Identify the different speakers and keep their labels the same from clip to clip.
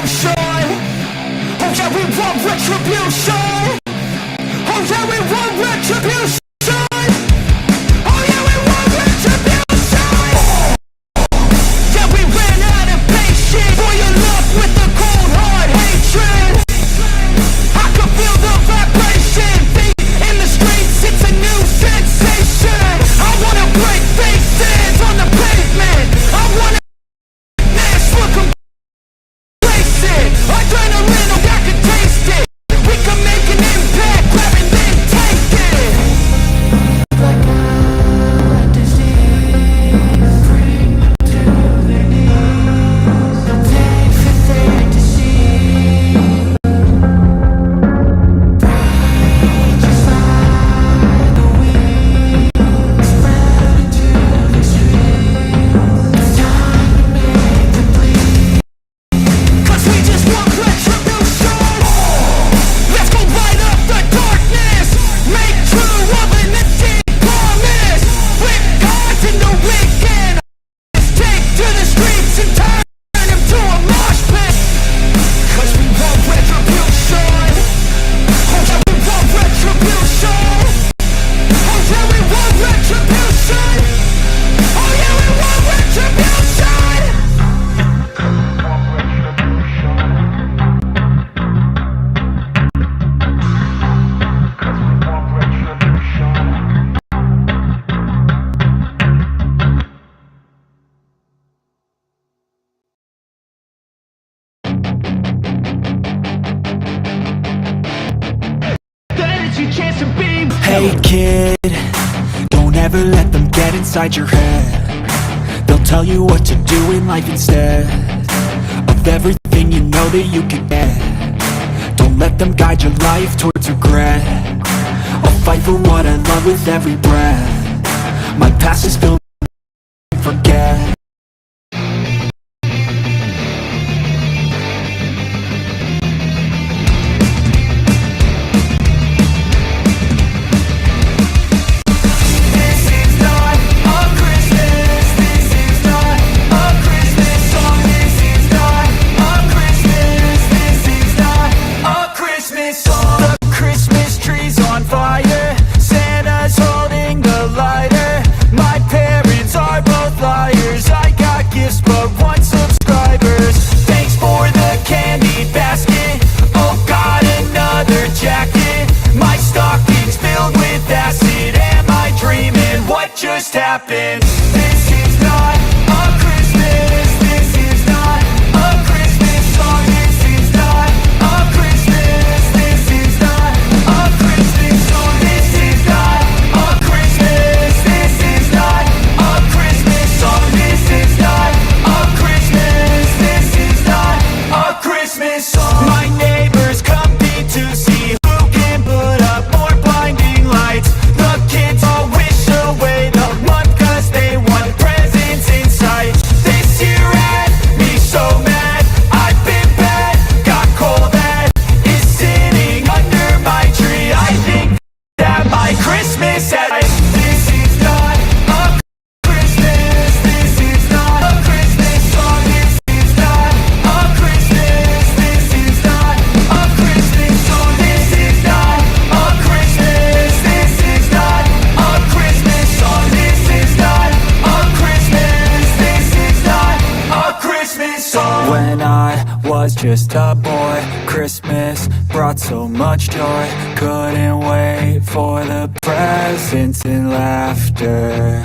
Speaker 1: retribution. Oh yeah, we want retribution. Oh yeah, we want retribution. Oh yeah, we want retribution. Yeah, we ran out of patience for your love with the cold hard hatred. I can feel the vibration. Feet in the streets, it's a new sensation. I wanna break faces on the pavement. I wanna dance, look complacent. Adrenaline, oh I can taste it. We can make an impact, grab and then take it. Like a disease, bring to their knees. Take for their disease. Break just like the wind, spread into the streets. It's time to make them bleed. 'Cause we just want retribution. Let's go light up the darkness. Make true of an empty promise. Flip cards in the weekend. Let's take to the streets and turn them to a mosh pit. 'Cause we want retribution. Oh yeah, we want retribution. Oh yeah, we want retribution. Oh yeah, we want retribution. That is your chance to be.
Speaker 2: Hey kid, don't ever let them get inside your head. They'll tell you what to do in life instead of everything you know that you can get. Don't let them guide your life towards regret. I'll fight for what I love with every breath. My past is filled with forget. This is not a Christmas. This is not a Christmas song. This is not a Christmas. This is not a Christmas song. The Christmas tree's on fire. Santa's holding the lighter. My parents are both liars. I got gifts but one subscribers. Thanks for the candy basket. Oh God, another jacket. My stocking's filled with acid. Am I dreaming? What just happened? This is not a Christmas. This is not a Christmas song. This is not a Christmas. This is not a Christmas song. This is not a Christmas. This is not a Christmas song. This is not a Christmas. This is not a Christmas song. My neighbors compete to see who can put up more blinding lights. The kids all wish away the month 'cause they want presents in sight. This year had me so mad. I've been bad, got coal that is sitting under my tree. I think that my Christmas had. This is not a Christmas. This is not a Christmas song. This is not a Christmas. This is not a Christmas song. This is not a Christmas. This is not a Christmas song. This is not a Christmas. This is not a Christmas song. When I was just a boy, Christmas brought so much joy. Couldn't wait for the presents and laughter.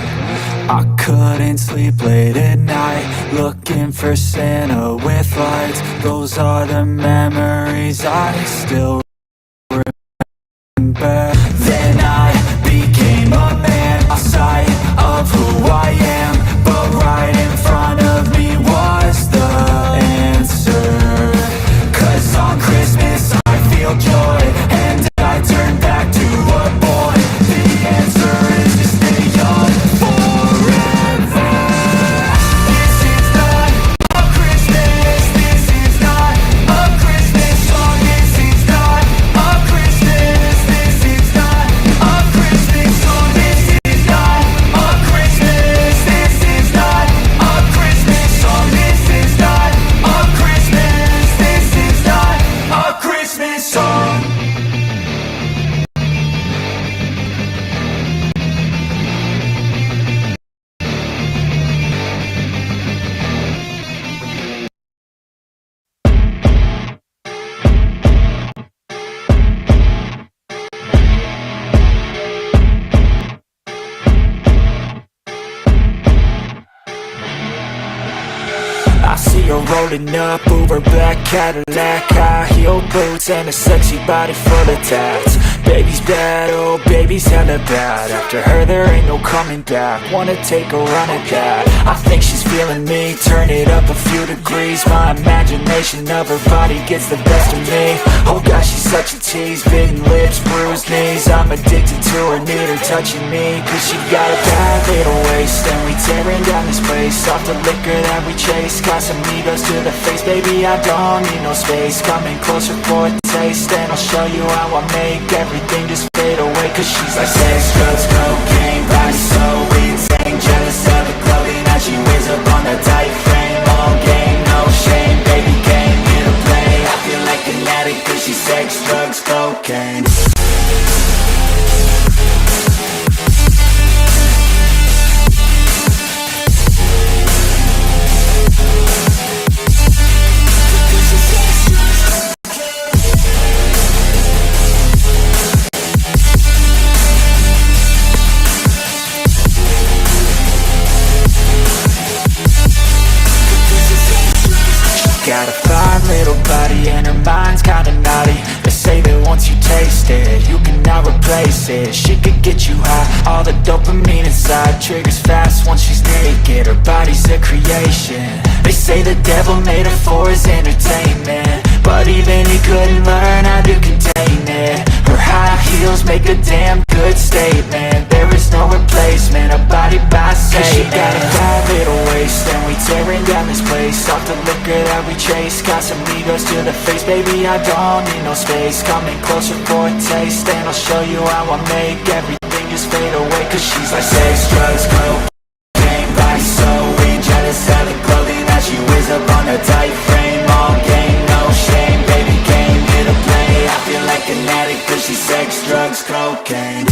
Speaker 2: I couldn't sleep late at night, looking for Santa with lights. Those are the memories I still remember. Then I became a man, a sight of who I am. But right in front of me was the answer. 'Cause on Christmas I feel joy, and I turn back to a boy. The answer is to stay young forever. This is not a Christmas. This is not a Christmas song. This is not
Speaker 1: see her rolling up, Uber black Cadillac, high heel boots and a sexy body full of tats. Baby's bad, oh baby's hella bad. After her there ain't no coming back. Wanna take a run at that. I think she's feeling me, turn it up a few degrees. My imagination of her body gets the best of me. Oh gosh, she's such a tease, bitten lips, bruised knees. I'm addicted to her, need her touching me, cause she got a bad little waist. And we tearing down this place, off the liquor that we chase. Got some egos to the face, baby I don't need no space. Coming closer for a taste, and I'll show you how I make everything just fade away. Cause she's like sex, drugs, cocaine, body so insane. Jealous of the clothing that she wears up on the tight frame. All game, no shame, baby came here to play. I feel like an addict cause she's sex, drugs, cocaine. Got a fine little body and her mind's kinda naughty. They say that once you taste it, you cannot replace it. She could get you high, all the dopamine inside triggers fast once she's naked. Her body's a creation. They say the devil made her for his entertainment, but even he couldn't learn how to contain it. Her high heels make a damn good statement. There is no replacement, a body by Satan. She got a bad little waist, and we tearing down this place. Off the liquor that we chase, got some egos to the face. Baby, I don't need no space. Coming closer for a taste, and I'll show you how I make everything just fade away. Cause she's like sex, drugs, cocaine, body so weak. Jealous of the clothing that she wears up on her tight frame. All game, no shame, baby came here to play. I feel like an addict cause she's sex, drugs, cocaine.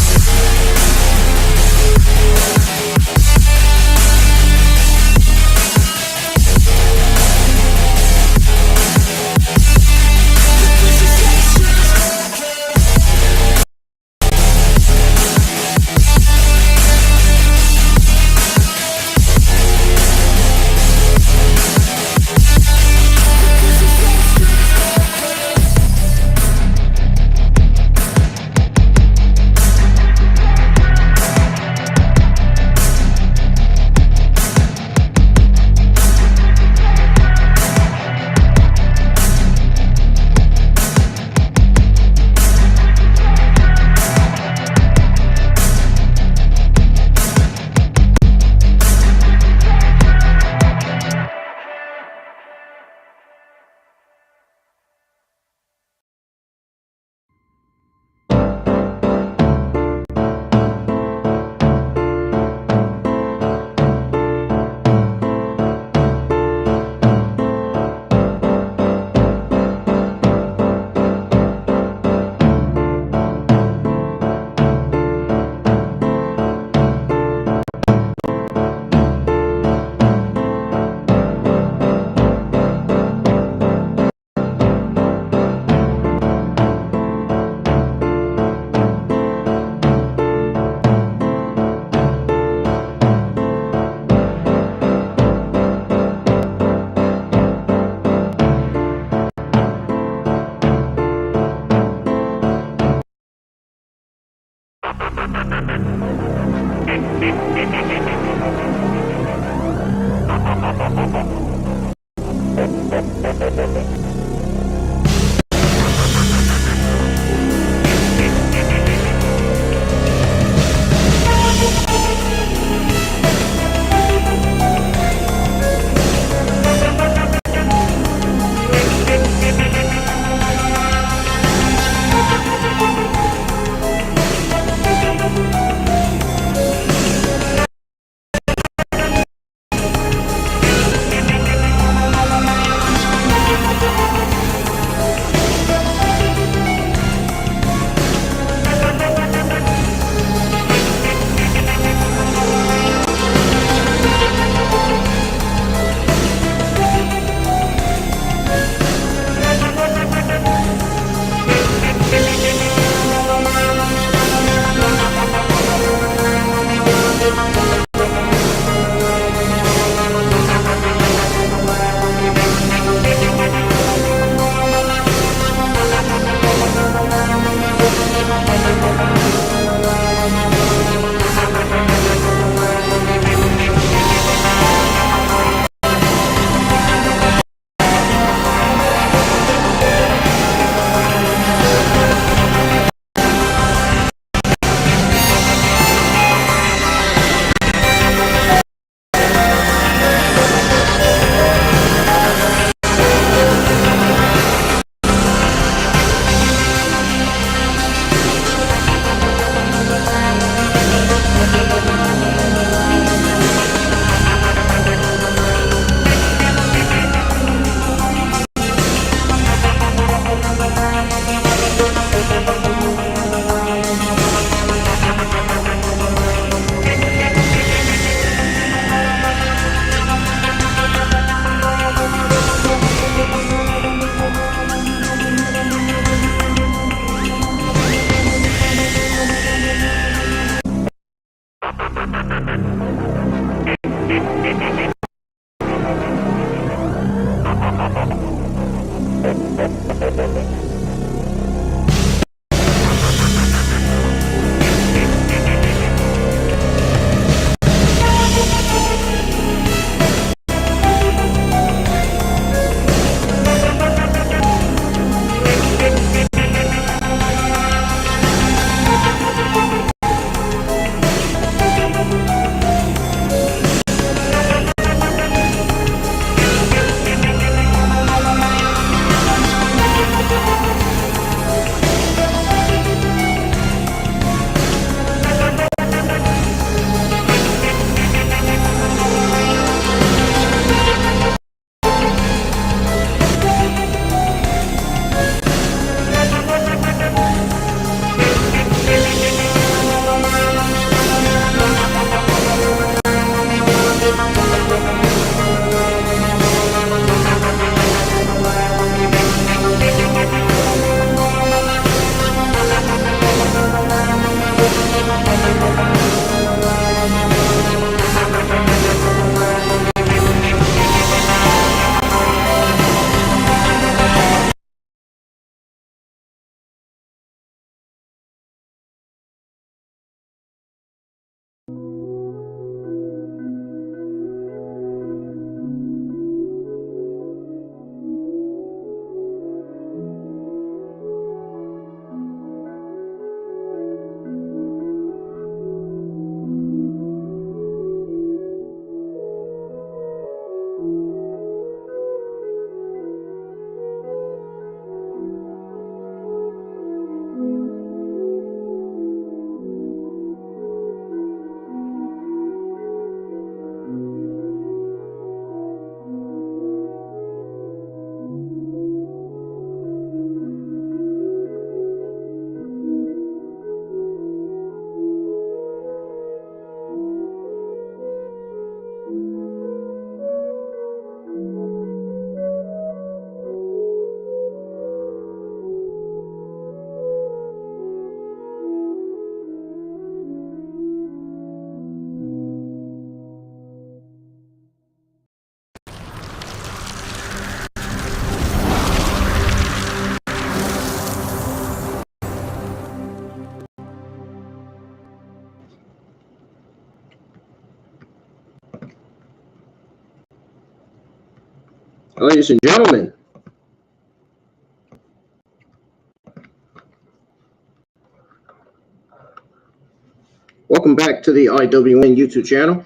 Speaker 3: Ladies and gentlemen, welcome back to the IWN YouTube channel.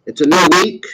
Speaker 3: It's a new week.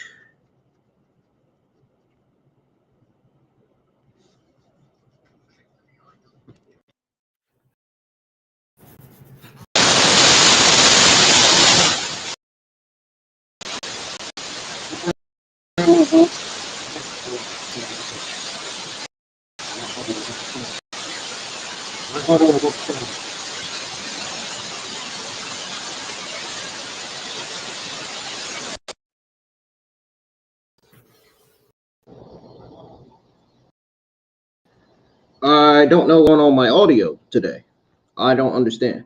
Speaker 3: I don't know what's going on my audio today. I don't understand.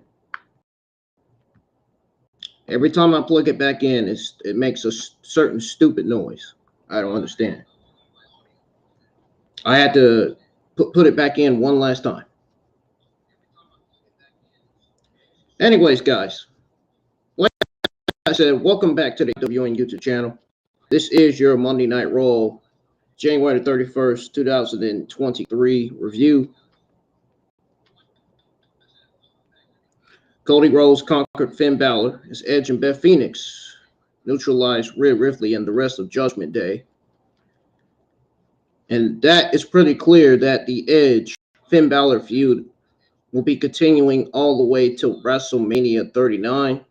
Speaker 3: Every time I plug it back in, it makes a certain stupid noise. I don't understand. I had to put it back in one last time. Anyways, guys, like I said, welcome back to the WN YouTube channel. This is your Monday Night Raw, January 31st, 2023 review. Cody Rhodes conquered Finn Balor as Edge and Beth Phoenix neutralized Rhea Ripley and the rest of Judgment Day. And that is pretty clear that the Edge Finn Balor feud will be continuing all the way till WrestleMania 39.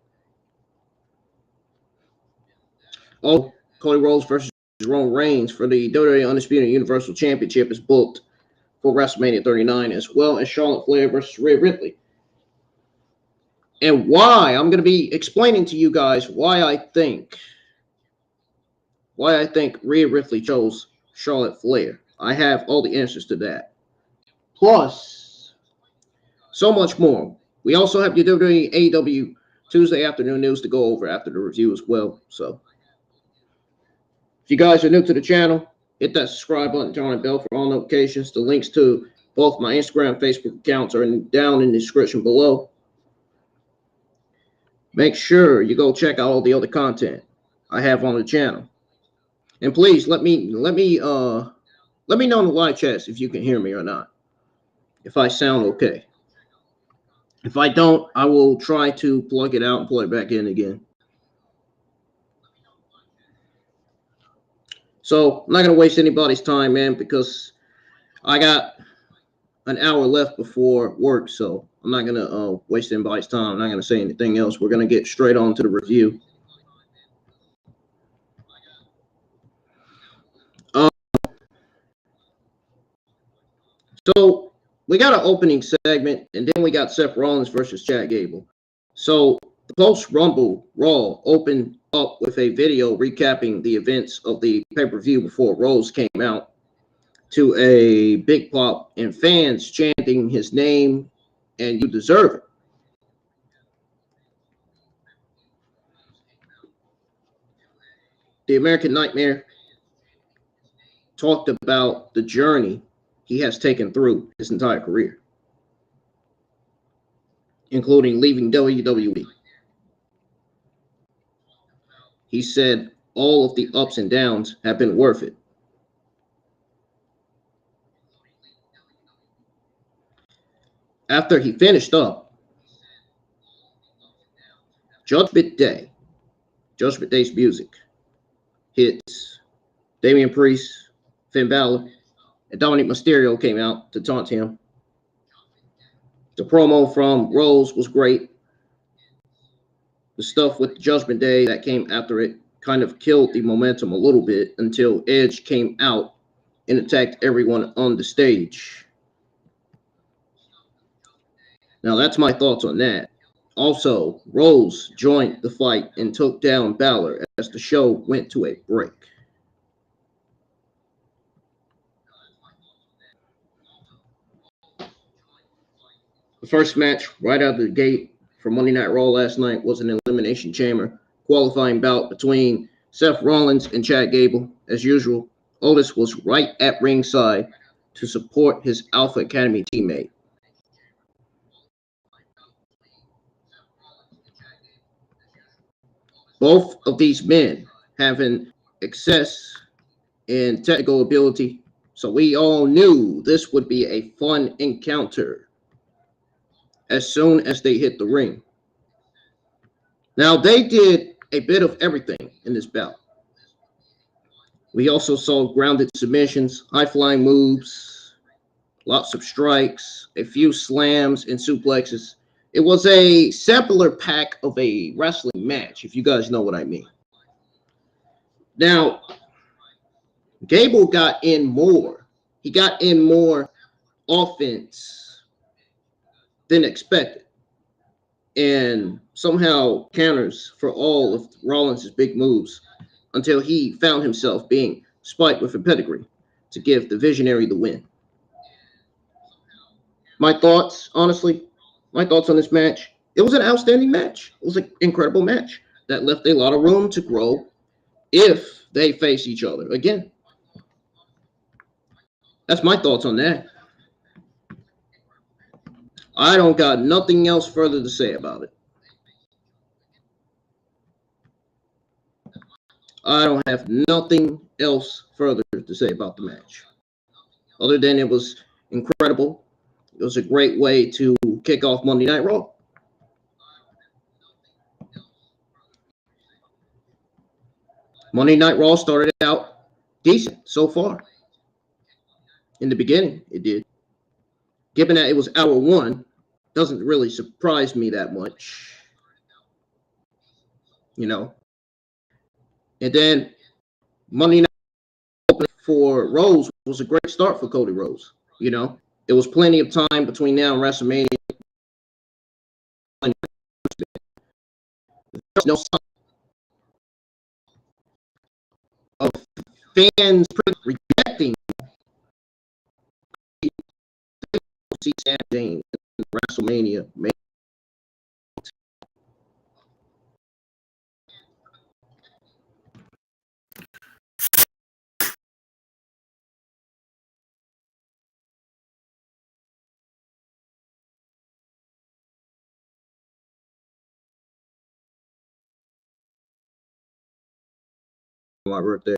Speaker 3: Also, Cody Rhodes versus Roman Reigns for the WWE Undisputed Universal Championship is booked for WrestleMania 39, as well as Charlotte Flair versus Rhea Ripley. And why, I'm going to be explaining to you guys why I think Rhea Ripley chose Charlotte Flair. I have all the answers to that. Plus, so much more. We also have the WWE AEW Tuesday afternoon news to go over after the review as well. So, if you guys are new to the channel, hit that subscribe button, turn on the bell for all notifications. The links to both my Instagram and Facebook accounts are down in the description below. Make sure you go check out all the other content I have on the channel. And please let me know in the live chats if you can hear me or not. If I sound okay. If I don't, I will try to plug it out and plug it back in again. So I'm not gonna waste anybody's time, man, because I got an hour left before work, so I'm not gonna waste anybody's time. I'm not gonna say anything else. We're gonna get straight on to the review. So we got an opening segment, and then we got Seth Rollins versus Chad Gable. So the post-Rumble Raw opened up with a video recapping the events of the pay-per-view before Rose came out to a big pop and fans chanting his name and "You deserve it." The American Nightmare talked about the journey he has taken through his entire career, including leaving WWE. He said all of the ups and downs have been worth it. After he finished up, Judgment Day's music hits. Damian Priest, Finn Balor, and Dominic Mysterio came out to taunt him. The promo from Rose was great. The stuff with Judgment Day that came after it kind of killed the momentum a little bit until Edge came out and attacked everyone on the stage. Now, that's my thoughts on that. Also, Rose joined the fight and took down Balor as the show went to a break. The first match right out of the gate for Monday Night Raw last night was an Elimination Chamber qualifying bout between Seth Rollins and Chad Gable. As usual, Otis was right at ringside to support his Alpha Academy teammate. Both of these men have an excess and technical ability. So we all knew this would be a fun encounter as soon as they hit the ring. Now, they did a bit of everything in this bout. We also saw grounded submissions, high-flying moves, lots of strikes, a few slams and suplexes. It was a sampler pack of a wrestling match, if you guys know what I mean. Now, Gable got in more. He got in more offense than expected, and somehow counters for all of Rollins' big moves until he found himself being spiked with a pedigree to give the Visionary the win. My thoughts, honestly, my thoughts on this match, it was an outstanding match. It was an incredible match that left a lot of room to grow if they face each other again. That's my thoughts on that. I don't got nothing else further to say about it. I don't have nothing else further to say about the match. Other than it was incredible. It was a great way to kick off Monday Night Raw. Monday Night Raw started out decent so far. In the beginning, it did. Given that it was hour one, doesn't really surprise me that much. You know. And then Monday Night opening for Rhodes was a great start for Cody Rhodes. You know, it was plenty of time between now and WrestleMania. There's no sign of fans rejecting see Sami Zayn in WrestleMania. My birthday.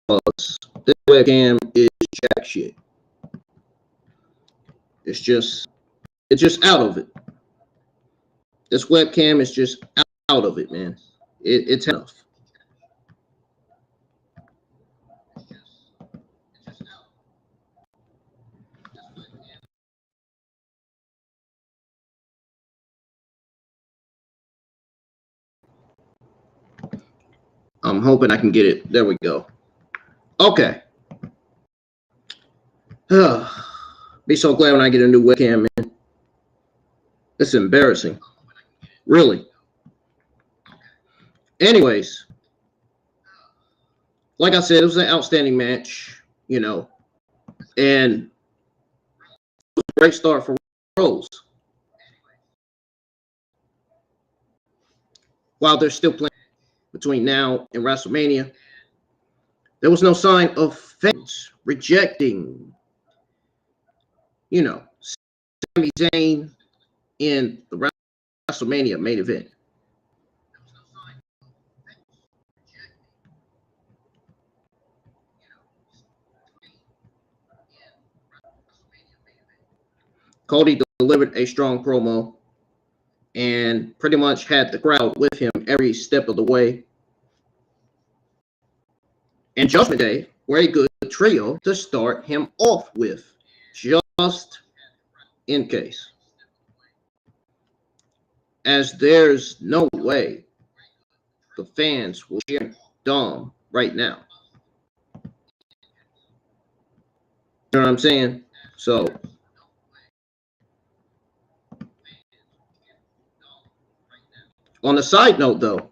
Speaker 3: This webcam is jack shit. It's just out of it. This webcam is just out of it, man. It's enough. I'm hoping I can get it. There we go. Okay. Be so glad when I get a new webcam, man. It's embarrassing. Really. Anyways, like I said, it was an outstanding match, you know, and it was a great start for Rose. While they're still playing between now and WrestleMania, there was no sign of fans rejecting, you know, Sami Zayn in the WrestleMania main event. Cody delivered a strong promo and pretty much had the crowd with him every step of the way. And Judgment Day were a good trio to start him off with, just in case. As there's no way the fans will cheer Dom right now. You know what I'm saying? So, on a side note, though,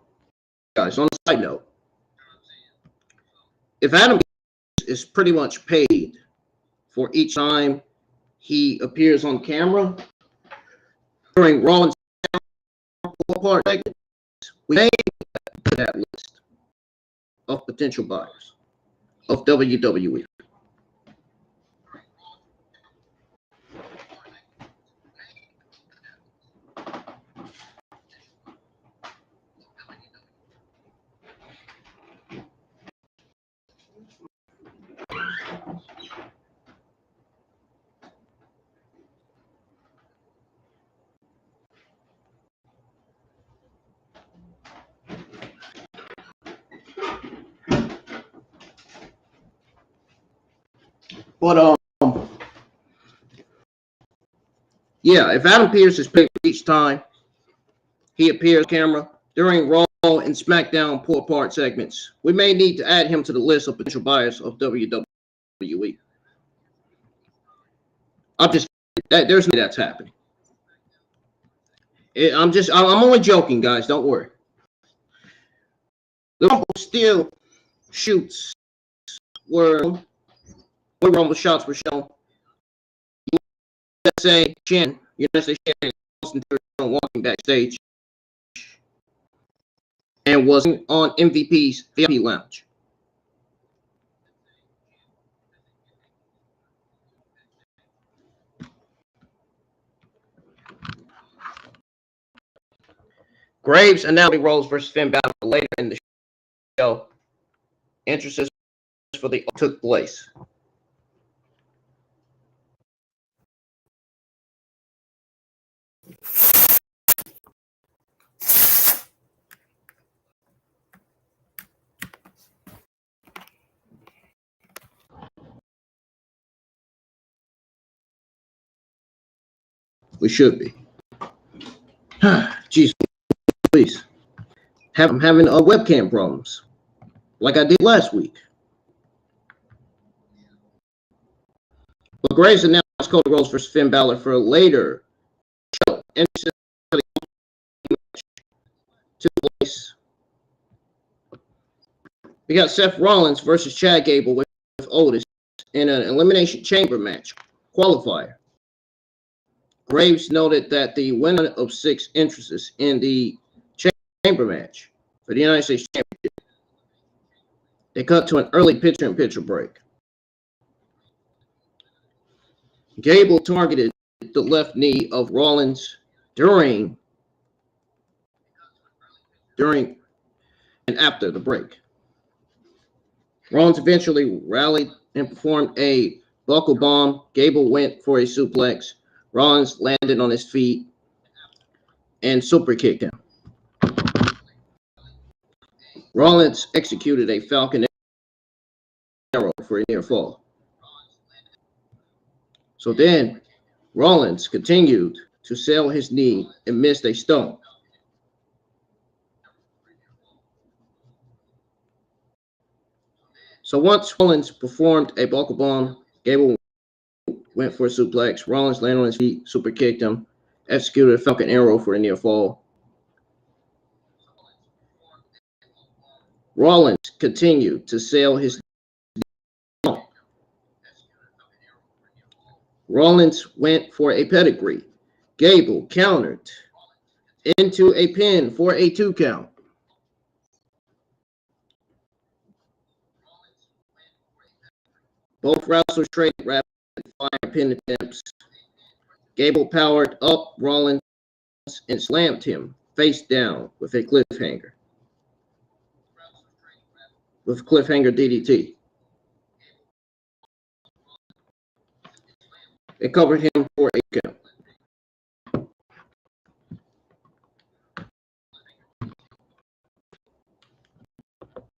Speaker 3: guys, on a side note, if Adam is pretty much paid for each time he appears on camera during Rollins part segments, we may put that list of potential buyers of WWE. But yeah, if Adam Pearce is picked each time he appears on camera during Raw and SmackDown poor part segments, we may need to add him to the list of potential buyers of WWE. There's no way that's happening. I'm only joking, guys. Don't worry. The Rumble still shoots were Rumble shots were shown. USA champion, United States champion, Austin Theory walking backstage and was on MVP's VIP lounge. Graves announced Rhodes versus Finn Balor later in the show. Entrances for the took place. We should be. Jeez, please. I'm having webcam problems, like I did last week. But Graves announced Cody Rhodes versus Finn Balor for a later show. Entrances for the took place. We got Seth Rollins versus Chad Gable with Otis in an Elimination Chamber match qualifier. Graves noted that the winner of 6 entrances in the chamber match for the United States Championship, they cut to an early picture-in-picture break. Gable targeted the left knee of Rollins during and after the break. Rollins eventually rallied and performed a buckle bomb. Gable went for a suplex. Rollins landed on his feet and super kicked him. Rollins executed a Falcon Arrow for a near fall. So then Rollins continued to sell his knee and missed a stone. So once Rollins performed a buckle bomb, Gable went for a suplex. Rollins landed on his feet, super kicked him, executed a Falcon Arrow for a near fall. Rollins continued to sell his knee. Rollins went for a pedigree. Gable countered into a pin for a 2 count. Both wrestlers traded rapid fire pin attempts. Gable powered up Rollins and slammed him face down with a cliffhanger. With cliffhanger DDT. They covered him for a count.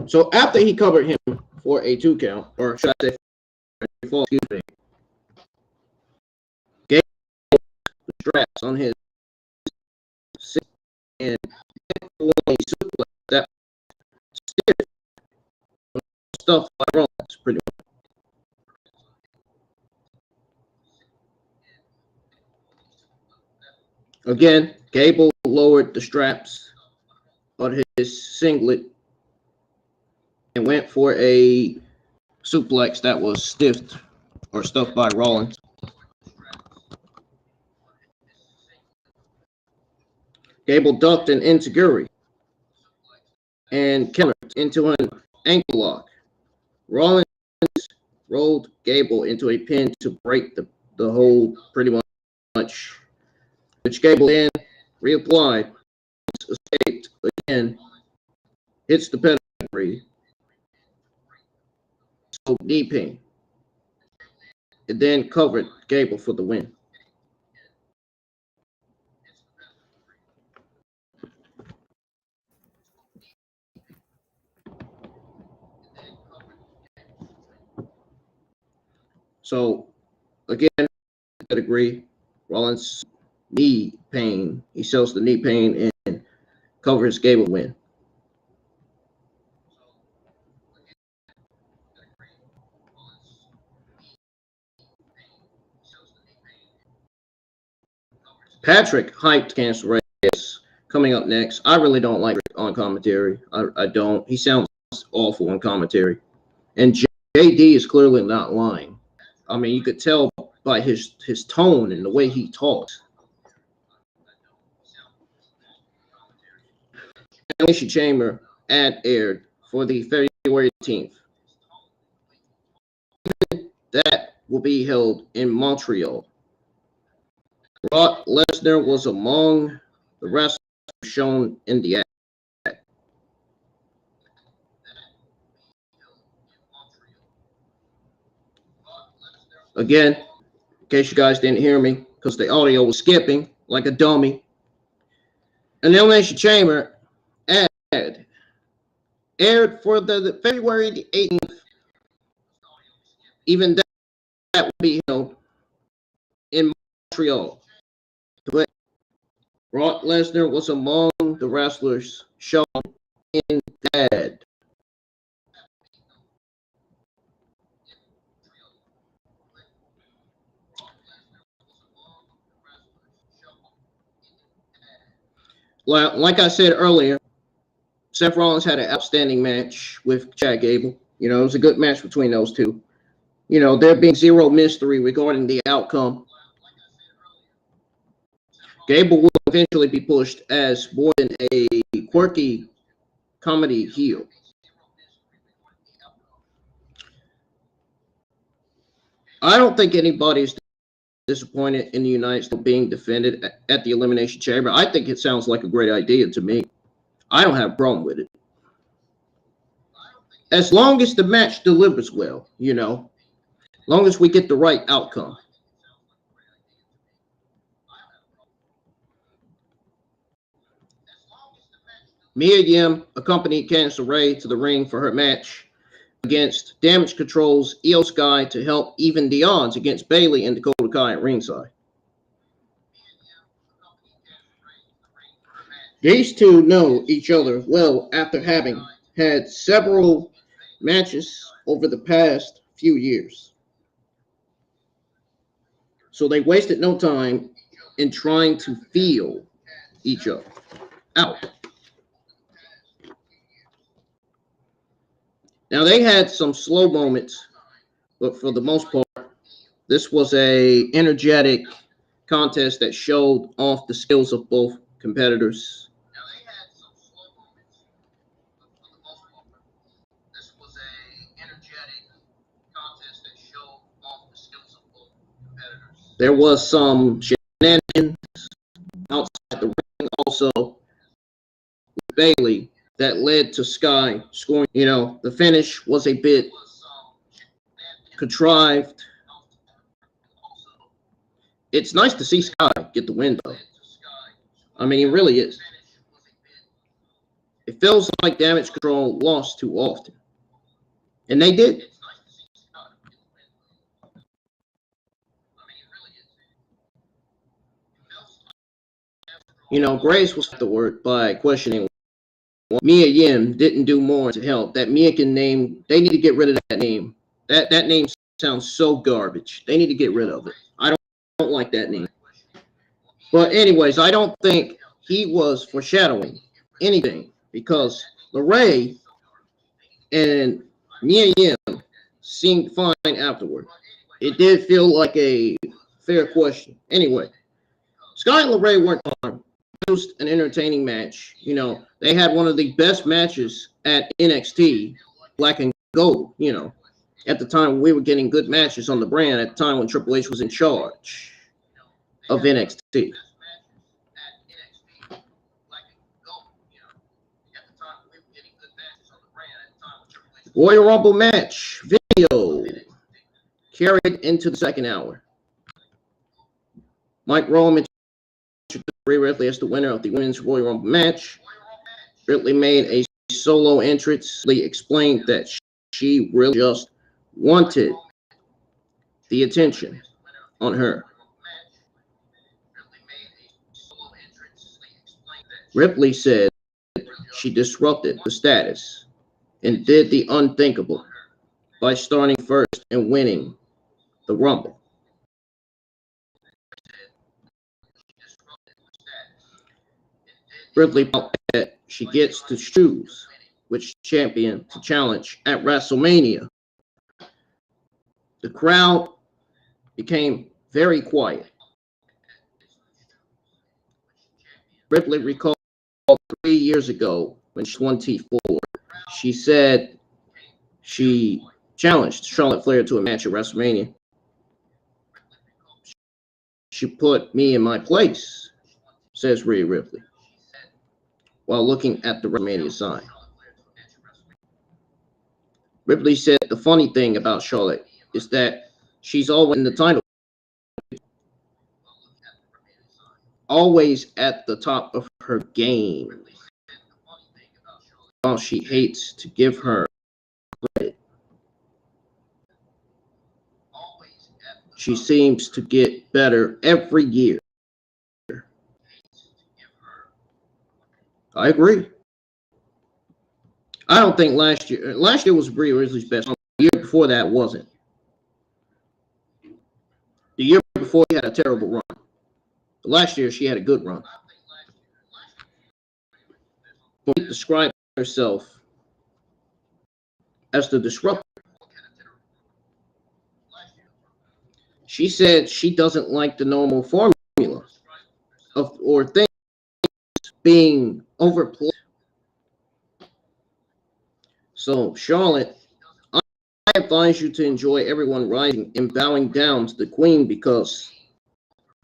Speaker 3: So after he covered him for a 2 count, or should I say, excuse me, Gable the straps on his and suplex that stiff stuff like Rollins, pretty much. Again, Gable lowered the straps on his singlet and went for a suplex that was stiffed or stuffed by Rollins. Gable ducked an enziguri and countered into an ankle lock. Rollins rolled Gable into a pin to break the hold pretty much, which Gable then reapplied, escaped again, hits the pedigree, so knee pin. It then covered Gable for the win. So, again, I could agree. Rollins knee pain. He sells the knee pain and covers Gable win. Patrick hyped Candice LeRae coming up next. I really don't like Rick on commentary. I don't. He sounds awful on commentary. And JD is clearly not lying. I mean, you could tell by his tone and the way he talks. Elimination Chamber ad aired for the February 18th. That will be held in Montreal. Brock Lesnar was among the wrestlers shown in the ad. Again, in case you guys didn't hear me, because the audio was skipping like a dummy. An Elimination Chamber ad aired for the February 18th. Even that will be held in Montreal. But Brock Lesnar was among the wrestlers shown in that ad. Well, like I said earlier, Seth Rollins had an outstanding match with Chad Gable. You know, it was a good match between those two. You know, there being zero mystery regarding the outcome. Gable will eventually be pushed as more than a quirky comedy heel. I don't think anybody's disappointed in the United States being defended at the Elimination Chamber. I think it sounds like a great idea to me. I don't have a problem with it. As long as the match delivers well, you know, as long as we get the right outcome. Mia Yim accompanied Candice LeRae to the ring for her match against Damage Control's Iyo Sky to help even the odds against Bayley and Dakota Kai at ringside. These two know each other well after having had several matches over the past few years. So they wasted no time in trying to feel each other out. Now, they had some slow moments, but for the most part, this was a energetic contest that showed off the skills of both competitors. There was some shenanigans outside the ring also with Bayley that led to Sky scoring. You know, the finish was a bit contrived. It's nice to see Sky get the win, though. I mean, it really is. It feels like Damage Control lost too often. And they did. You know, Grace was afterward by questioning Mia Yim didn't do more to help. That Mia can name, they need to get rid of that name. That name sounds so garbage. They need to get rid of it. I don't like that name. But anyways, I don't think he was foreshadowing anything because LeRae and Mia Yim seemed fine afterward. It did feel like a fair question. Anyway, Sky and LeRae weren't harmed. An entertaining match. You know, they had one of the best matches at NXT, Black and Gold, you know, at the time we were getting good matches on the brand at the time when Triple H was in charge of NXT. Royal Rumble match video carried into the second hour. Mike Roman Rhea Ripley as the winner of the Women's Royal Rumble match. Ripley made a solo entrance. Lee explained that she really just wanted the attention on her. Ripley said she disrupted the status and did the unthinkable by starting first and winning the Rumble. Ripley felt that she gets to choose which champion to challenge at WrestleMania. The crowd became very quiet. Ripley recalled 3 years ago when she won T4. She said she challenged Charlotte Flair to a match at WrestleMania. She put me in my place, says Rhea Ripley, while looking at the WrestleMania sign. Ripley said the funny thing about Charlotte is that she's always in the title, always at the top of her game. While she hates to give her credit, she seems to get better every year. I agree. I don't think last year was Rhea Ripley's best. The year before that wasn't. The year before she had a terrible run. But last year she had a good run. She described herself as the disruptor. She said she doesn't like the normal formula or things being overplayed. So, Charlotte, I advise you to enjoy everyone rising and bowing down to the Queen, because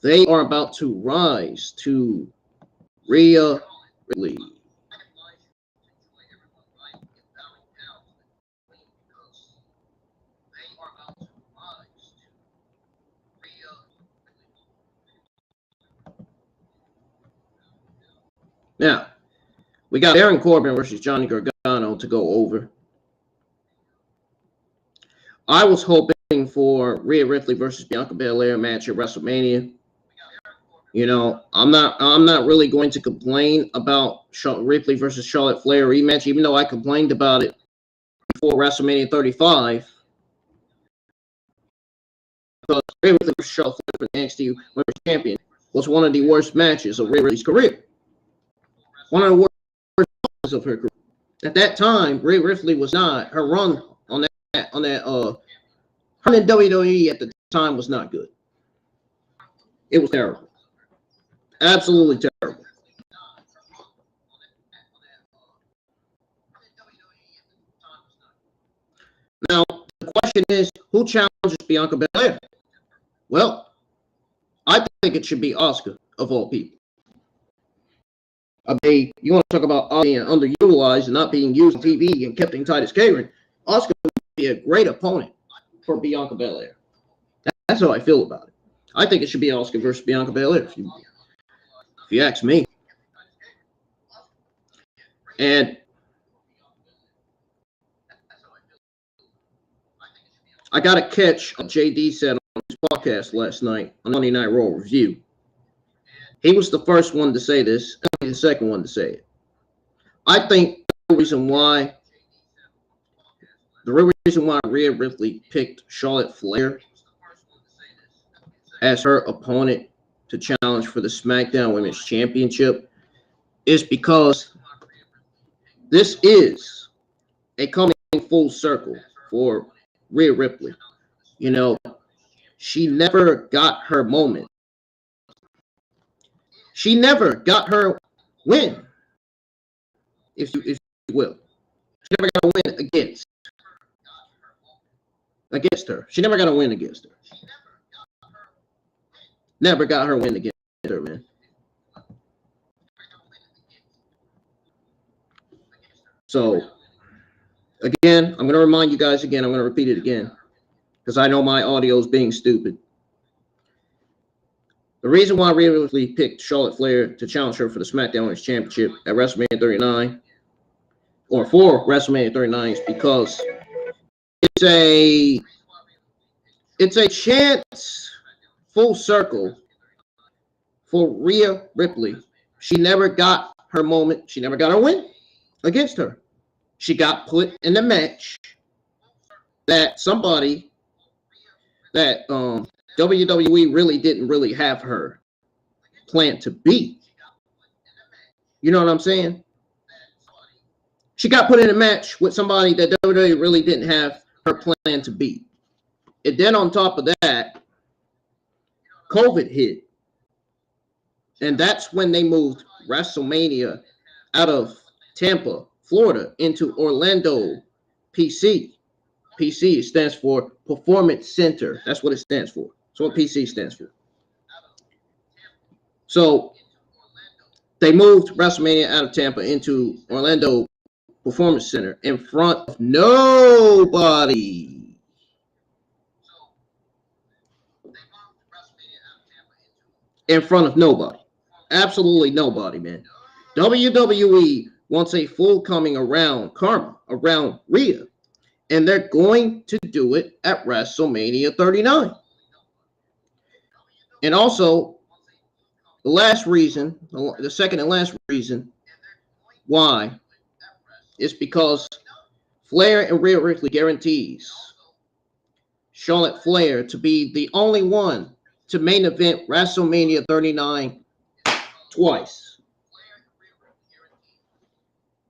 Speaker 3: they are about to rise to Rhea Ripley. Now, we got Baron Corbin versus Johnny Gargano to go over. I was hoping for Rhea Ripley versus Bianca Belair match at WrestleMania. You know, I'm not really going to complain about Ripley versus Charlotte Flair rematch, even though I complained about it before WrestleMania 35. Because Rhea Ripley versus Charlotte Flair for the NXT Women's Champion was one of the worst matches of Rhea Ripley's career. One of the worst matches of her career. At that time, Rhea Ripley was not, her run on that her in WWE at the time was not good. It was terrible. Absolutely terrible. Now, the question is, who challenges Bianca Belair? Well, I think it should be Asuka, of all people. I mean, you want to talk about being underutilized and not being used on TV and kept in Titus catering. Asuka would be a great opponent for Bianca Belair. That's how I feel about it. I think it should be Asuka versus Bianca Belair, if you ask me. And I got a catch what JD said on his podcast last night on Monday Night Raw Review. He was the first one to say this, and the second one to say it. I think the reason why Rhea Ripley picked Charlotte Flair as her opponent to challenge for the SmackDown Women's Championship is because this is a coming full circle for Rhea Ripley. You know, she never got her moment. She never got her win, if you will. She never got a win against her. She never got a win against her. Never got her win against her, man. So, again, I'm going to remind you guys again. I'm going to repeat it again because I know my audio is being stupid. The reason why Rhea Ripley picked Charlotte Flair to challenge her for the SmackDown Women's Championship at WrestleMania 39, or for WrestleMania 39, is because it's a It's a chance full circle for Rhea Ripley. She never got her moment. She never got her win against her. She got put in the match that somebody that WWE really didn't really have her planned to beat. You know what I'm saying? She got put in a match with somebody that WWE really didn't have her plan to beat. And then on top of that, COVID hit. And that's when they moved WrestleMania out of Tampa, Florida, into Orlando, PC. PC stands for Performance Center. That's what it stands for. That's what PC stands for. So they moved WrestleMania out of Tampa into Orlando Performance Center in front of nobody. In front of nobody. Absolutely nobody, man. WWE wants a full coming around karma, around Rhea. And they're going to do it at WrestleMania 39. And also, the last reason, the second and last reason why is because Flair and Rhea Ripley guarantees Charlotte Flair to be the only one to main event WrestleMania 39 twice.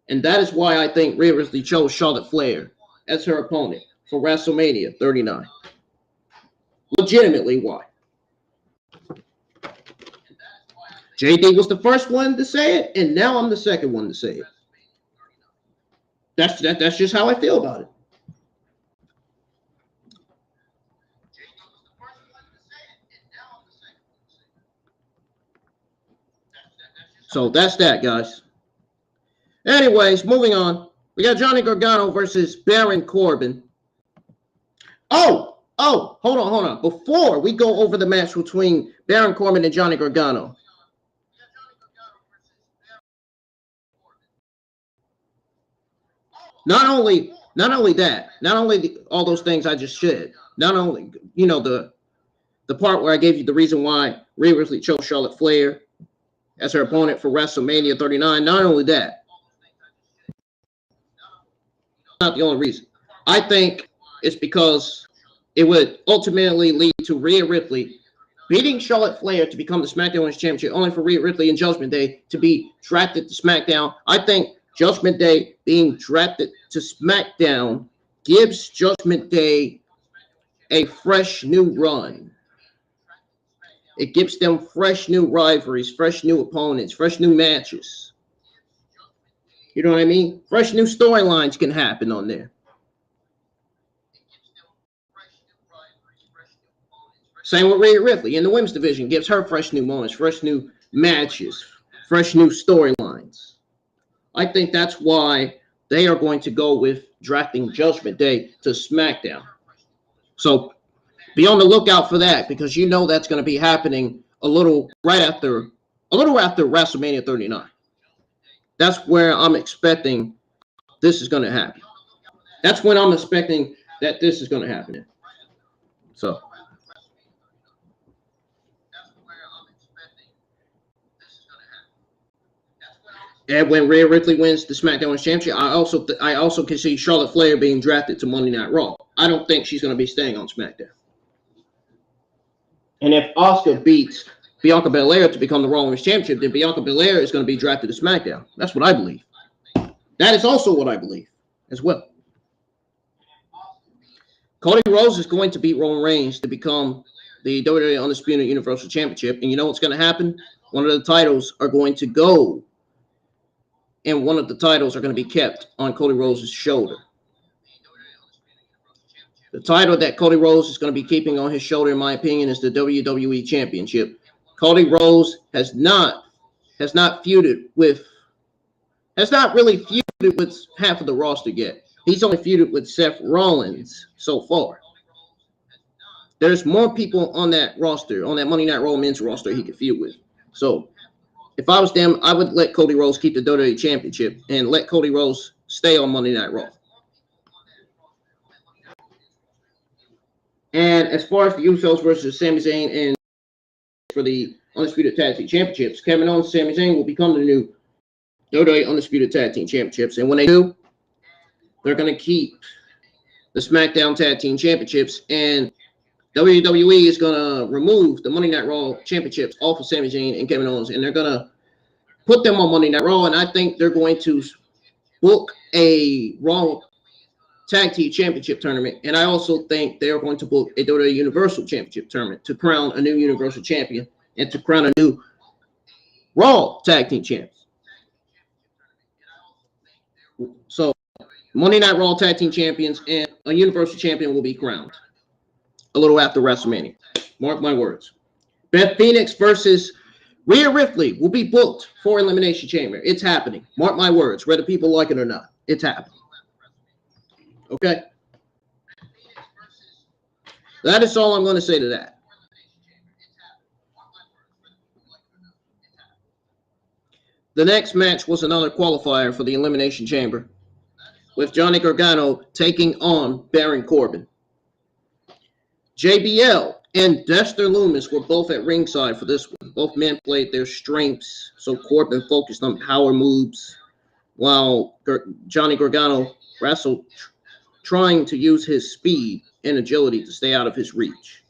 Speaker 3: And that is why I think Rhea Ripley chose Charlotte Flair as her opponent for WrestleMania 39. Legitimately, why? JD was the first one to say it, and now I'm the second one to say it. That's just how I feel about it. So that's that, guys. Anyways, moving on. We got Johnny Gargano versus Baron Corbin. Oh, hold on. Before we go over the match between Baron Corbin and Johnny Gargano. Not only that, not only all those things I just said, not only, the part where I gave you the reason why Rhea Ripley chose Charlotte Flair as her opponent for WrestleMania 39, not only that, not the only reason. I think it's because it would ultimately lead to Rhea Ripley beating Charlotte Flair to become the SmackDown Women's Championship, only for Rhea Ripley and Judgment Day to be drafted to SmackDown. I think Judgment Day being drafted to SmackDown gives Judgment Day a fresh new run. It gives them fresh new rivalries, fresh new opponents, fresh new matches. You know what I mean? Fresh new storylines can happen on there. Same with Rhea Ripley in the women's division. Gives her fresh new moments, fresh new matches, fresh new storylines. I think that's why they are going to go with drafting Judgment Day to SmackDown. So be on the lookout for that, because you know that's going to be happening a little after WrestleMania 39. That's where I'm expecting this is going to happen. That's when I'm expecting that this is going to happen. So. And when Rhea Ripley wins the SmackDown Women's Championship, I also can see Charlotte Flair being drafted to Monday Night Raw. I don't think she's going to be staying on SmackDown. And if Asuka beats Bianca Belair to become the Raw Women's Championship, then Bianca Belair is going to be drafted to SmackDown. That's what I believe. That is also what I believe as well. Cody Rhodes is going to beat Roman Reigns to become the WWE Undisputed Universal Championship. And you know what's going to happen? One of the titles are going to go, and one of the titles are going to be kept on Cody Rhodes' shoulder. The title that Cody Rhodes is going to be keeping on his shoulder, in my opinion, is the WWE Championship. Cody Rhodes has not really feuded with half of the roster yet. He's only feuded with Seth Rollins so far. There's more people on that roster, on that Monday Night Raw men's roster, he could feud with. So if I was them, I would let Cody Rhodes keep the WWE Championship and let Cody Rhodes stay on Monday Night Raw. And as far as the Usos versus Sami Zayn and for the Undisputed Tag Team Championships, Kevin Owens and Sami Zayn will become the new WWE Undisputed Tag Team Championships. And when they do, they're going to keep the SmackDown Tag Team Championships. And WWE is going to remove the Monday Night Raw Championships off of Sami Zayn and Kevin Owens. And they're going to put them on Monday Night Raw. And I think they're going to book a Raw Tag Team Championship tournament. And I also think they're going to book a WWE Universal Championship tournament to crown a new Universal Champion and to crown a new Raw Tag Team Champion. So Monday Night Raw Tag Team Champions and a Universal Champion will be crowned a little after WrestleMania. Mark my words. Beth Phoenix versus Rhea Ripley will be booked for Elimination Chamber. It's happening. Mark my words. Whether people like it or not, it's happening. Okay? That is all I'm going to say to that. The next match was another qualifier for the Elimination Chamber, with Johnny Gargano taking on Baron Corbin. JBL and Dexter Lumis were both at ringside for this one. Both men played their strengths, so Corbin focused on power moves, while Johnny Gargano wrestled, trying to use his speed and agility to stay out of his reach.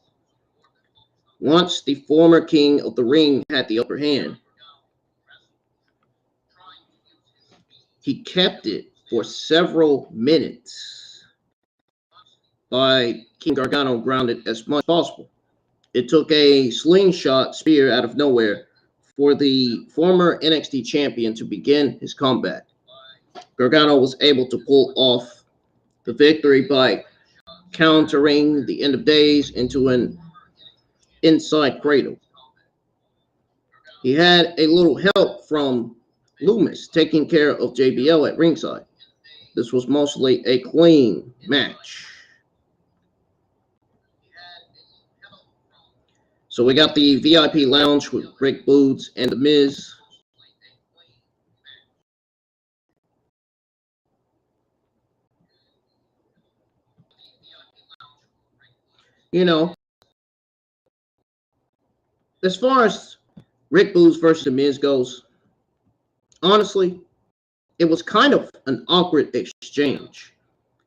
Speaker 3: Once the former king of the ring had the upper hand, he kept it for several minutes by keeping Gargano grounded as much as possible. It took a slingshot spear out of nowhere for the former NXT champion to begin his comeback. Gargano was able to pull off the victory by countering the End of Days into an inside cradle. He had a little help from Lumis taking care of JBL at ringside. This was mostly a clean match. So we got the VIP lounge with Rick Boogs and The Miz. You know, as far as Rick Boogs versus The Miz goes, honestly, it was kind of an awkward exchange.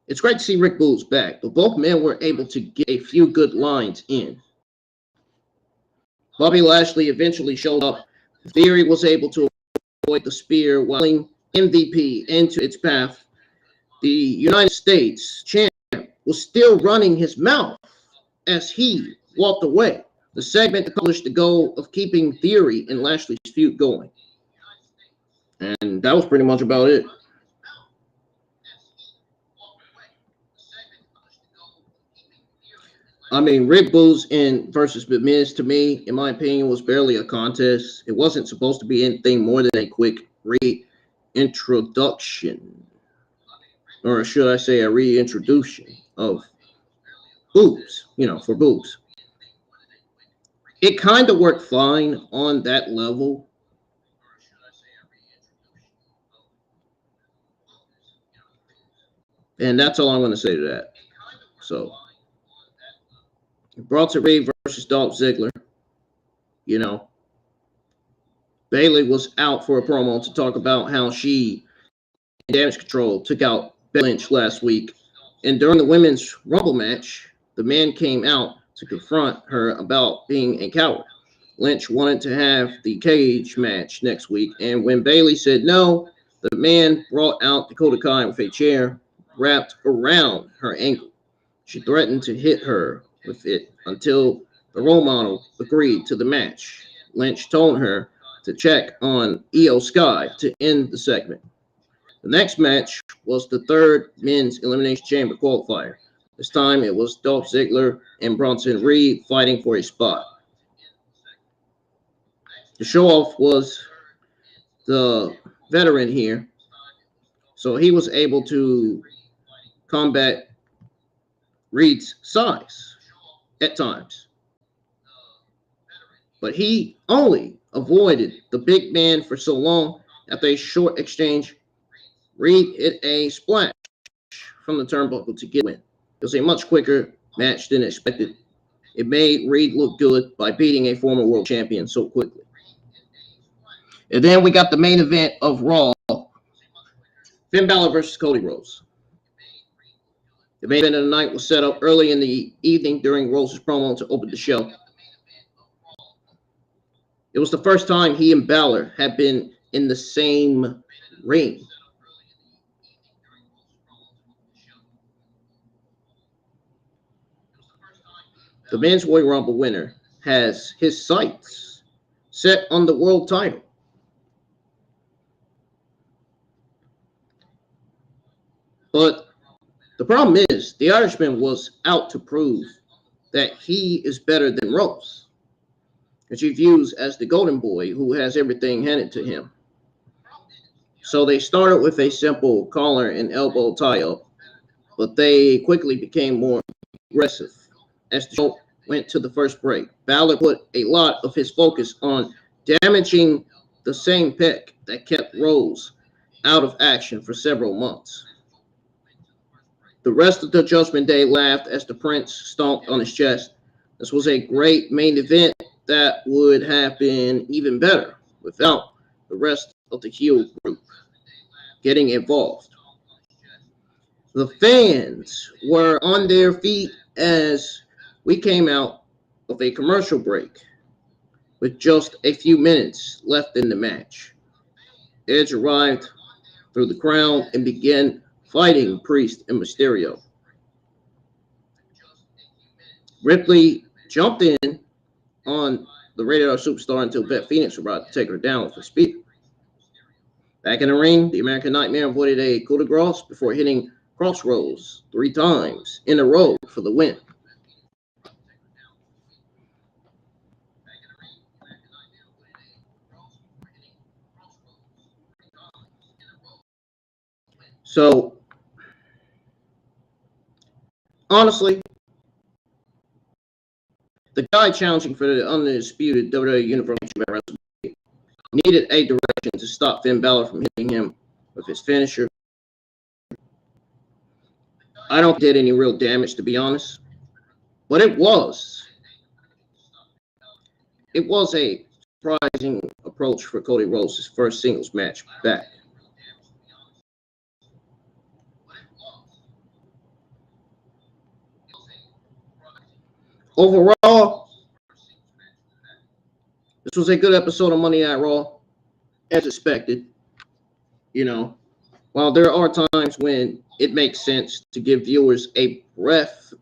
Speaker 3: It's great to see Rick Boogs back, but both men were able to get a few good lines in. Bobby Lashley eventually showed up. Theory was able to avoid the spear while MVP into its path. The United States champ was still running his mouth as he walked away. The segment accomplished the goal of keeping Theory and Lashley's feud going. And that was pretty much about it. I mean, Rick Boogs versus The Miz, to me, in my opinion, was barely a contest. It wasn't supposed to be anything more than a quick reintroduction. Or should I say a reintroduction of Boogs, for Boogs. It kind of worked fine on that level. And that's all I'm going to say to that. So, Bronson Reed versus Dolph Ziggler. Bayley was out for a promo to talk about how she and Damage Control took out Becky Lynch last week. And during the Women's Rumble match, the man came out to confront her about being a coward. Lynch wanted to have the cage match next week. And when Bayley said no, the man brought out Dakota Kai with a chair wrapped around her ankle. She threatened to hit her with it until the role model agreed to the match. Lynch told her to check on Iyo Sky to end the segment. The next match was the third men's Elimination Chamber qualifier. This time it was Dolph Ziggler and Bronson Reed fighting for a spot. The show-off was the veteran here, so he was able to combat Reed's size at times. But he only avoided the big man for so long. After a short exchange, Reed hit a splash from the turnbuckle to get a win. It was a much quicker match than expected. It made Reed look good by beating a former world champion so quickly. And then we got the main event of Raw, Finn Balor versus Cody Rhodes. The main event of the night was set up early in the evening during Rhodes' promo to open the show. It was the first time he and Balor had been in the same ring. The Men's Royal Rumble winner has his sights set on the world title. But the problem is, the Irishman was out to prove that he is better than Rhodes, which he views as the golden boy who has everything handed to him. So they started with a simple collar and elbow tie-up, but they quickly became more aggressive. As the show went to the first break, Balor put a lot of his focus on damaging the same pec that kept Rhodes out of action for several months. The rest of the Judgment Day laughed as the Prince stomped on his chest. This was a great main event that would have been even better without the rest of the heel group getting involved. The fans were on their feet as we came out of a commercial break with just a few minutes left in the match. Edge arrived through the crowd and began fighting Priest and Mysterio. Ripley jumped in on the Rated R Superstar until Beth Phoenix arrived to take her down with a spear. Back in the ring, the American Nightmare avoided a coup de grace before hitting Crossroads 3 times in a row for the win. So, honestly, the guy challenging for the undisputed WWE Universal Championship needed a direction to stop Finn Balor from hitting him with his finisher. I don't think it did any real damage, to be honest, but it was a surprising approach for Cody Rhodes' first singles match back. Overall, this was a good episode of Monday Night Raw, as expected. You know, while there are times when it makes sense to give viewers a breath,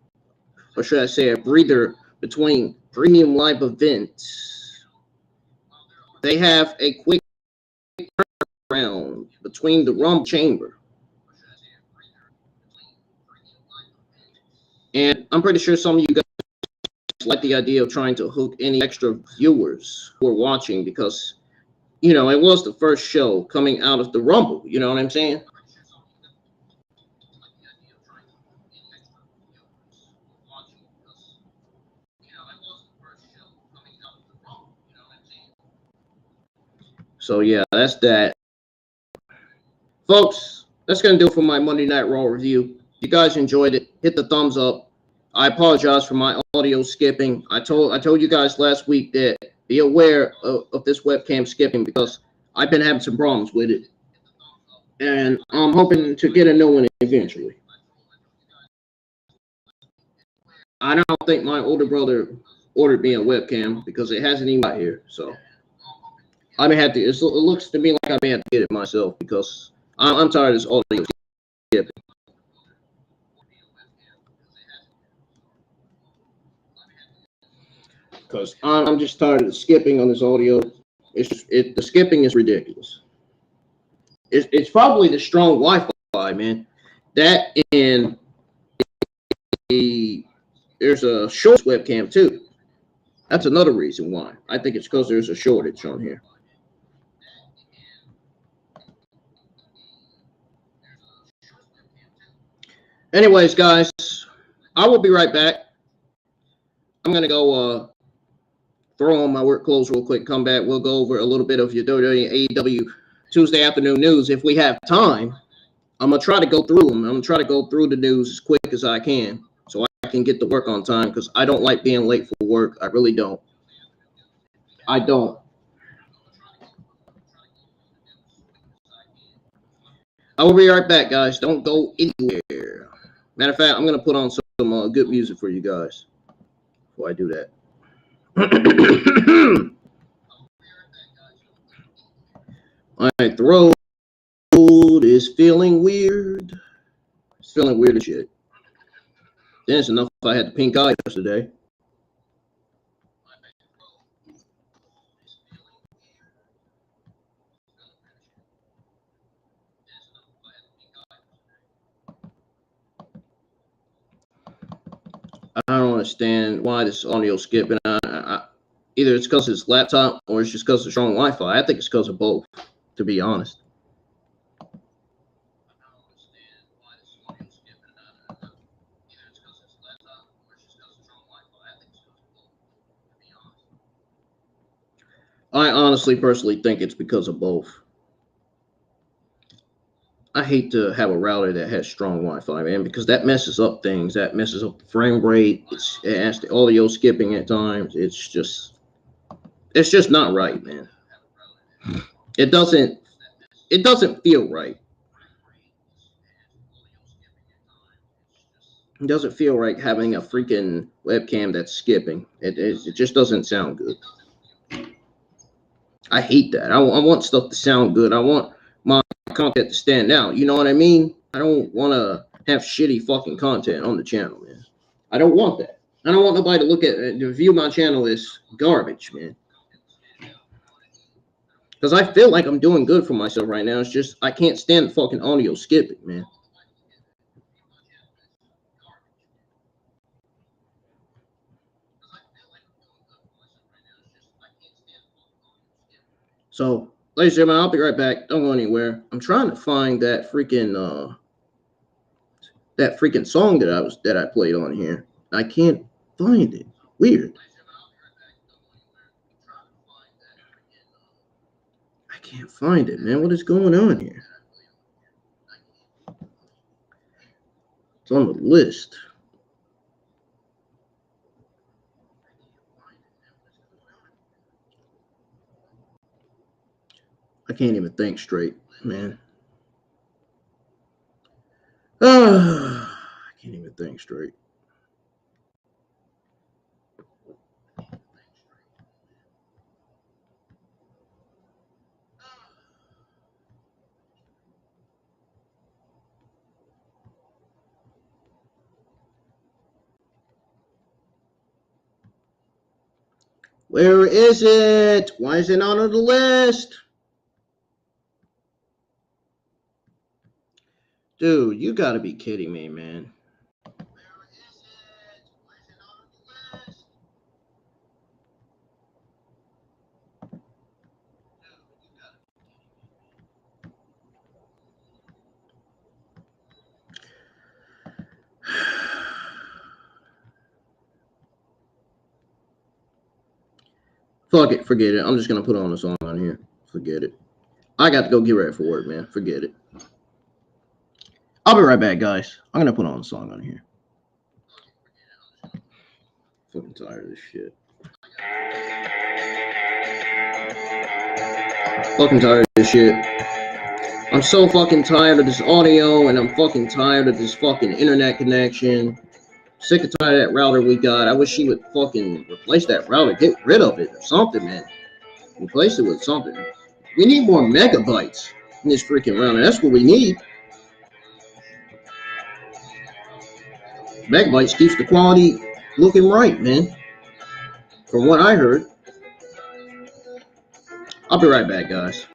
Speaker 3: or should I say a breather, between premium live events, they have a quick turnaround between the Rumble Chamber. And I'm pretty sure some of you guys like the idea of trying to hook any extra viewers who are watching because, you know, it was the first show coming out of the Rumble. You know what I'm saying? So, yeah, that's that. Folks, that's going to do it for my Monday Night Raw review. If you guys enjoyed it, hit the thumbs up. I apologize for my audio skipping. I told you guys last week that be aware of this webcam skipping because I've been having some problems with it. And I'm hoping to get a new one eventually. I don't think my older brother ordered me a webcam because it hasn't even got here. So I may have to, it looks to me like I may have to get it myself because I'm tired of this audio skipping. Because I'm just tired of the skipping on this audio. The skipping is ridiculous. It's probably the strong Wi-Fi, man. That and there's a short webcam too. That's another reason why. I think it's because there's a shortage on here. Anyways, guys, I will be right back. I'm gonna go throw on my work clothes real quick, come back. We'll go over a little bit of your WWE AEW Tuesday afternoon news. If we have time, I'm going to try to go through them. I'm going to try to go through the news as quick as I can so I can get to work on time because I don't like being late for work. I really don't. I don't. I will be right back, guys. Don't go anywhere. Matter of fact, I'm going to put on some good music for you guys before I do that. My throat is feeling weird. It's feeling weird as shit. Then it's enough if I had the pink eye yesterday. I don't understand why this audio skipping. Either it's because it's laptop or it's just because of strong Wi-Fi. I think it's because of both, to be honest. I honestly, personally think it's because of both. I hate to have a router that has strong Wi-Fi, man, because that messes up things. That messes up the frame rate. It has the audio skipping at times. It's just not right, man. It doesn't feel right. It doesn't feel right having a freaking webcam that's skipping. It just doesn't sound good. I hate that. I want stuff to sound good. I want my content to stand out. You know what I mean? I don't want to have shitty fucking content on the channel, man. I don't want that. I don't want nobody to look at to view my channel as garbage, man. Because I feel like I'm doing good for myself right now. It's just I can't stand the fucking audio skipping, man. So, ladies and gentlemen, I'll be right back. Don't go anywhere. I'm trying to find that freaking song that I played on here. I can't find it. Weird. I can't find it, man. What is going on here? It's on the list. I can't even think straight, man. I can't even think straight. Where is it? Why is it not on the list? Dude, you gotta be kidding me, man. Fuck it, forget it. I'm just gonna put on a song on here. Forget it. I got to go get ready for work, man. Forget it. I'll be right back, guys. I'm gonna put on a song on here. Fucking tired of this shit. Fucking tired of this shit. I'm so fucking tired of this audio, and I'm fucking tired of this fucking internet connection. Sick and tired of that router we got. I wish she would fucking replace that router. Get rid of it or something, man. Replace it with something. We need more megabytes in this freaking router. That's what we need. Megabytes keeps the quality looking right, man. From what I heard. I'll be right back, guys.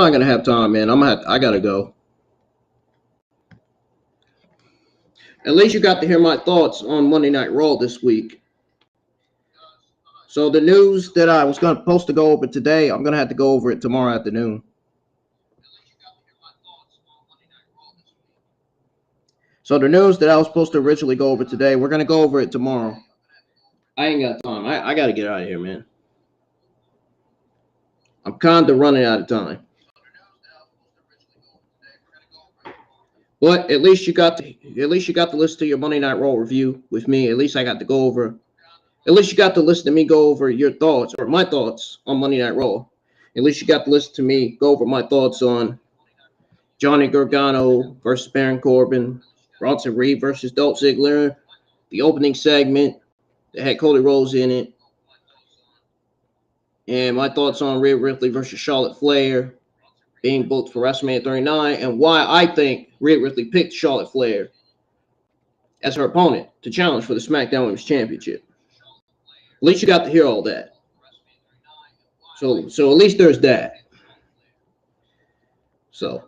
Speaker 3: not gonna have time, man. I gotta go. At least you got to hear my thoughts on Monday Night Raw this week. So the news that I was supposed to go over today, I'm gonna have to go over it tomorrow afternoon. So the news that I was supposed to originally go over today, we're gonna go over it tomorrow. I ain't got time. I gotta get out of here, man. I'm kind of running out of time. But at least you got to listen to your Monday Night Raw review with me. At least I got to go over. At least you got to listen to me go over your thoughts or my thoughts on Monday Night Raw. At least you got to listen to me go over my thoughts on Johnny Gargano versus Baron Corbin, Bronson Reed versus Dolph Ziggler, the opening segment that had Cody Rhodes in it, and my thoughts on Rhea Ripley versus Charlotte Flair being booked for WrestleMania 39, and why I think Rhea Ripley picked Charlotte Flair as her opponent to challenge for the SmackDown Women's Championship. At least you got to hear all that. So at least there's that. So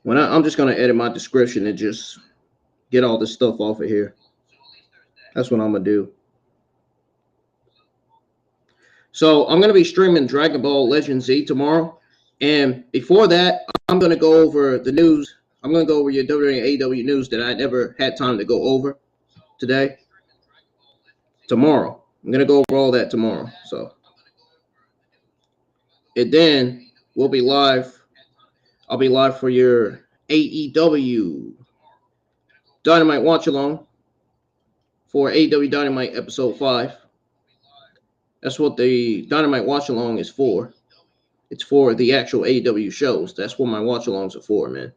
Speaker 3: I'm just gonna edit my description and just get all this stuff off of here. That's what I'm gonna do. So I'm gonna be streaming Dragon Ball Legend Z tomorrow, and before that, I'm gonna go over the news. I'm gonna go over your WWE AEW news that I never had time to go over today. Tomorrow, I'm gonna go over all that tomorrow. So, and then we'll be live. I'll be live for your AEW Dynamite Watch Along for AEW Dynamite Episode 5. That's what the Dynamite Watch Along is for. It's for the actual AEW shows. That's what my watch alongs are for, man.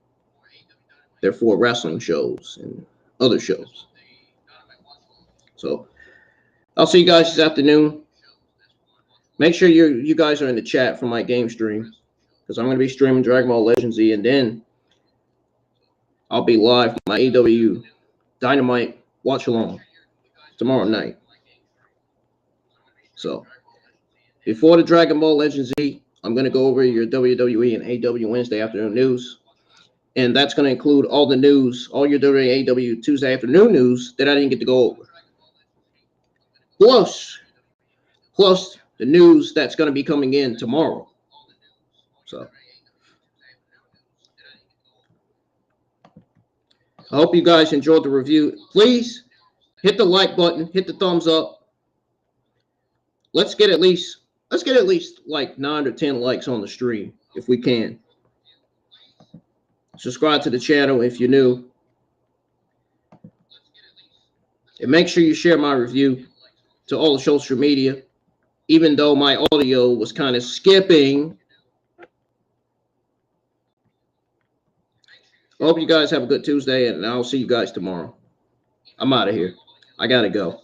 Speaker 3: They're for wrestling shows and other shows. So I'll see you guys this afternoon. Make sure you guys are in the chat for my game stream, because I'm going to be streaming Dragon Ball Legend Z, and then I'll be live for my AEW Dynamite Watch Along tomorrow night. So before the Dragon Ball Legend Z, I'm going to go over your WWE and AEW Wednesday afternoon news. And that's going to include all the news, all your WWE and AEW Tuesday afternoon news that I didn't get to go over. Plus the news that's going to be coming in tomorrow. So I hope you guys enjoyed the review. Please hit the like button, hit the thumbs up. Let's get at least like 9 or 10 likes on the stream if we can. Subscribe to the channel if you're new. And make sure you share my review to all the social media, even though my audio was kind of skipping. I hope you guys have a good Tuesday, and I'll see you guys tomorrow. I'm out of here. I got to go.